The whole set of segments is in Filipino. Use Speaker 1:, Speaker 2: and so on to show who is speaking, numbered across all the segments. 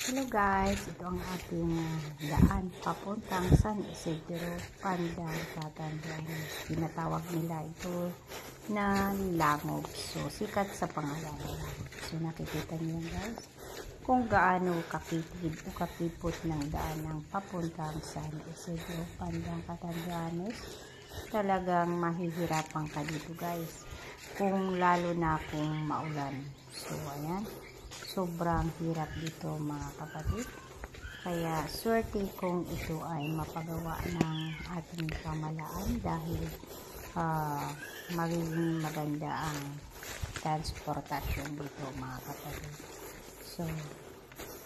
Speaker 1: Hello guys, ito ang ating daan papuntang San Isidro, Pandan, Catanduanes. Tinatawag nila ito na Langog. So, sikat sa pangalan. So, nakikita niyo guys kung gaano kakitid o kakipot ng daan ng papuntang San Isidro, Pandan, Catanduanes. Talagang mahihirapan ka dito guys. Kung lalo na kung maulan. So, ayan. Sobrang hirap dito mga kapatid. Kaya swerte kung ito ay mapagawa ng ating pamahalaan dahil magiging maganda ang transportasyon dito mga kapatid. So,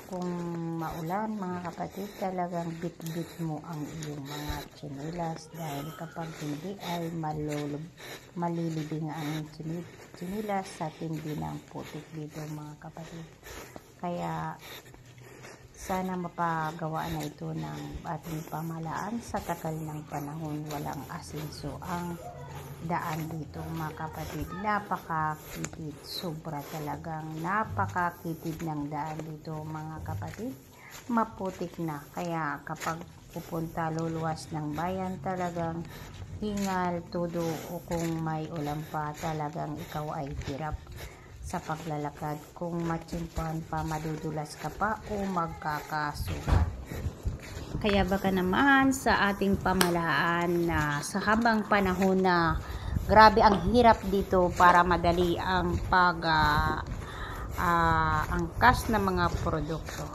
Speaker 1: kung maulan mga kapatid, talagang bit-bit mo ang iyong mga tsinelas dahil kapag hindi ay malilibing ang tsinelas sa tindi ng putik dito mga kapatid. Kaya sana mapagawa na ito ng ating pamahalaan. Sa tagal ng panahon walang asenso ang daan dito mga kapatid. Napakakitid, sobra talagang napakakitid ng daan dito mga kapatid. Maputik na, kaya kapag pupunta luluwas ng bayan talagang hingal, tudo o kung may ulan pa talagang ikaw ay hirap sa paglalakad. Kung matsimpuan pa, madudulas ka pa o magkakasugat. Kaya baka naman sa ating pamahalaan na sa habang panahon na grabe ang hirap dito para madali ang angkas ng mga produkto.